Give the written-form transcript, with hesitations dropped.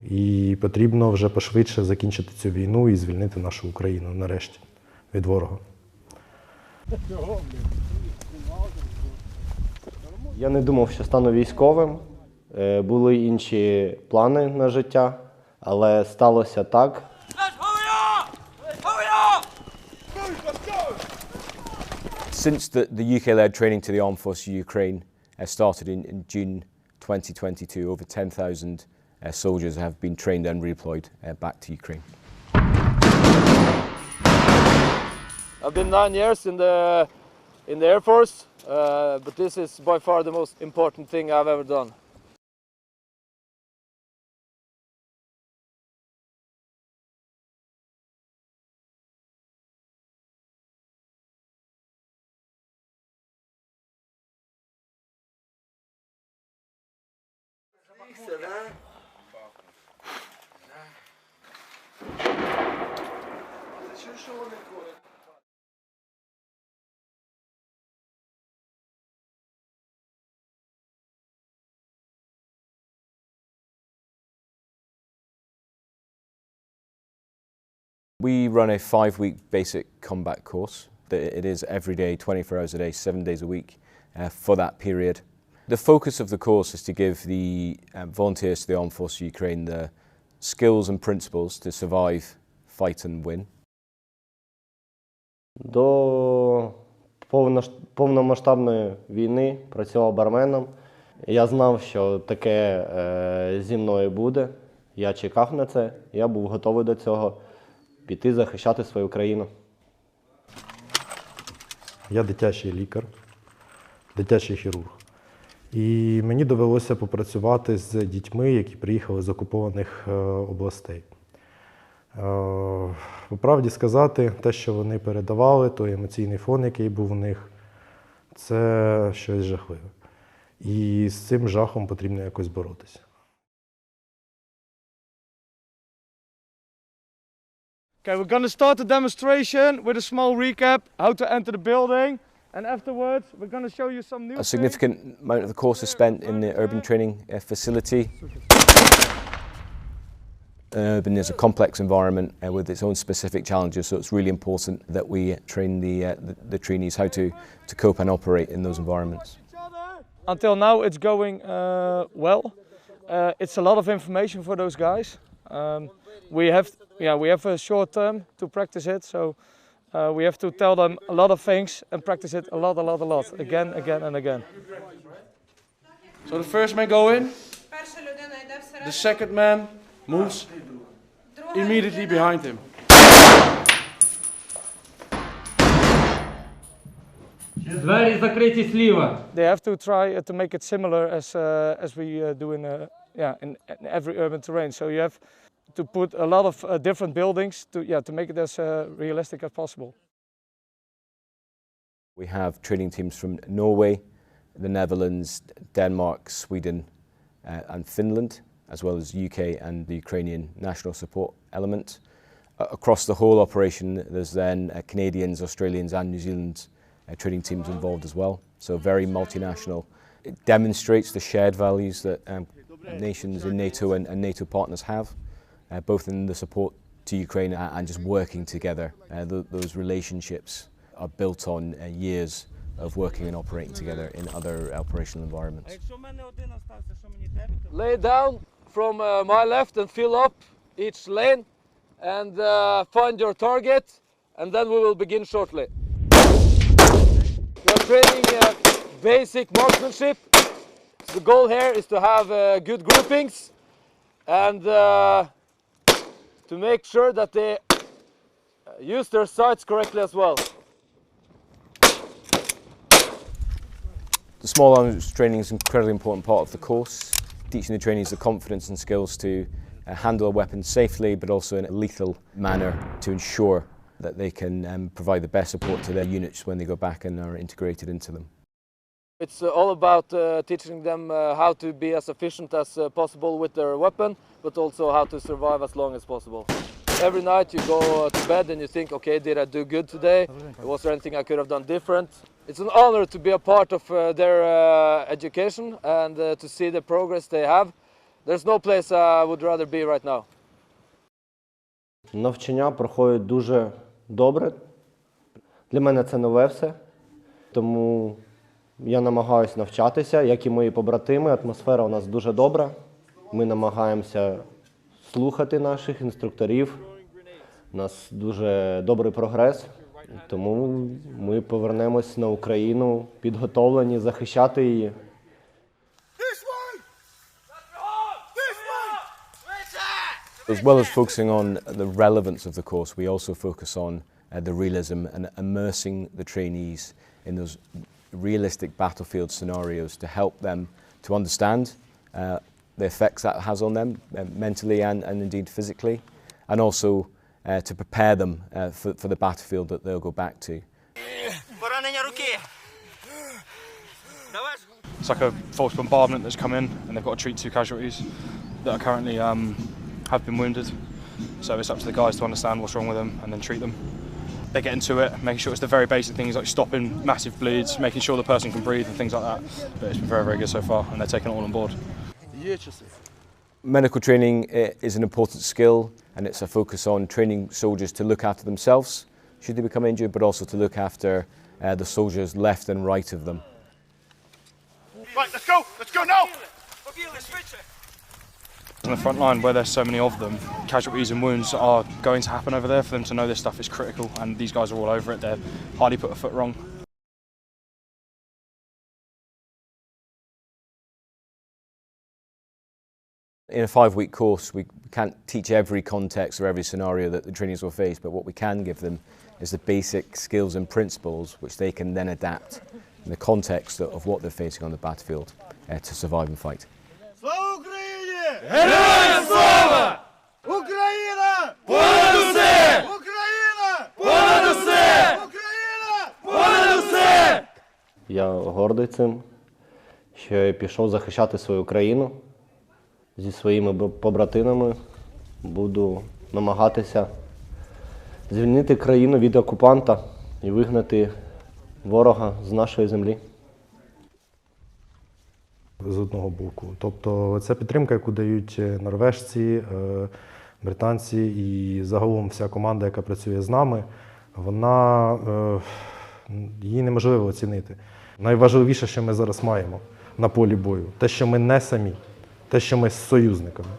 І потрібно вже пошвидше закінчити цю війну і звільнити нашу Україну нарешті від ворога. Я не думав, що стану військовим. Були інші плани на життя, але сталося так. Since the UK-led training to the Armed Forces of Ukraine started in June 2022, over 10,000 soldiers have been trained and redeployed back to Ukraine. I've been 9 years in the Air Force, but this is by far the most important thing I've ever done. We run a 5-week basic combat course. It is every day, 24 hours a day, 7 days a week for that period. The focus of the course is to give the volunteers to the Armed Forces of Ukraine the skills and principles to survive, fight and win. До повномасштабної війни працював барменом. Я знав, що таке зі мною буде. Я чекав на це, я був готовий до цього піти захищати свою країну. Я дитячий лікар, дитячий хірург. І мені довелося попрацювати з дітьми, які приїхали з окупованих областей. По правді сказати, те, що вони передавали, той емоційний фон, який був в них, це щось жахливе. І з цим жахом потрібно якось боротися. Okay, we're going to start the demonstration with a small recap how to enter the building, and afterwards we're going to show you some new A significant amount of the course is spent in the urban training facility. Urban is a complex environment with its own specific challenges, so it's really important that we train the trainees how to cope and operate in those environments. Until now it's going well. It's a lot of information for those guys. We have a short term to practice it, so we have to tell them a lot of things and practice it a lot, again and again. So the first man go in, the second man moves immediately behind him. Двері закриті зліва. They have to try to make it similar as we do in every urban terrain. So you have to put a lot of different buildings to make it as realistic as possible. We have training teams from Norway, the Netherlands, Denmark, Sweden and Finland, as well as UK and the Ukrainian national support element. Across the whole operation, there's then Canadians, Australians and New Zealand training teams involved as well. So very multinational. It demonstrates the shared values that nations in NATO and NATO partners have, both in the support to Ukraine and just working together. Those relationships are built on years of working and operating together in other operational environments. Lay down from my left and fill up each lane and find your target, and then we will begin shortly. We are training basic marksmanship. The goal here is to have good groupings and to make sure that they use their sights correctly as well. The small arms training is an incredibly important part of the course, teaching the trainees the confidence and skills to handle a weapon safely, but also in a lethal manner to ensure that they can provide the best support to their units when they go back and are integrated into them. It's all about teaching them how to be as efficient as possible with their weapon, but also how to survive as long as possible. Every night you go to bed and you think, okay, did I do good today? Was there anything I could have done different? It's an honor to be a part of their education and to see the progress they have. There's no place I would rather be right now. Навчання проходить дуже добре. Для мене це нове все, тому я намагаюся навчатися, як і мої побратими. Атмосфера у нас дуже добра. Ми намагаємося слухати наших інструкторів. У нас дуже добрий прогрес, тому ми повернемось на Україну підготовлені захищати її. As well as focusing on the relevance of the course, we also focus on the realism and immersing the trainees in those realistic battlefield scenarios to help them to understand the effects that has on them mentally and indeed physically, and also to prepare them for the battlefield that they'll go back to. It's like a false bombardment that's come in, and they've got to treat 2 casualties that are currently have been wounded. So it's up to the guys to understand what's wrong with them and then treat them. They get into it, making sure it's the very basic things like stopping massive bleeds, making sure the person can breathe and things like that. But it's been very, very good so far, and they're taking it all on board. Medical training is an important skill, and it's a focus on training soldiers to look after themselves should they become injured, but also to look after the soldiers left and right of them. Right, let's go now! On the front line, where there's so many of them, casualties and wounds are going to happen over there. For them to know this stuff is critical, and these guys are all over it. They're hardly put a foot wrong. In a 5-week course, we can't teach every context or every scenario that the trainees will face, but what we can give them is the basic skills and principles which they can then adapt in the context of what they're facing on the battlefield to survive and fight. Слава Україні! Героям слава! Україна! Понад усе! Україна! Понад усе! Україна! Понад усе! Я гордий цим, що я пішов захищати свою країну зі своїми побратимами. Буду намагатися звільнити країну від окупанта і вигнати ворога з нашої землі. З одного боку. Тобто це підтримка, яку дають норвежці, британці і загалом вся команда, яка працює з нами, її неможливо оцінити. Найважливіше, що ми зараз маємо на полі бою, те, що ми не самі, те, що ми з союзниками.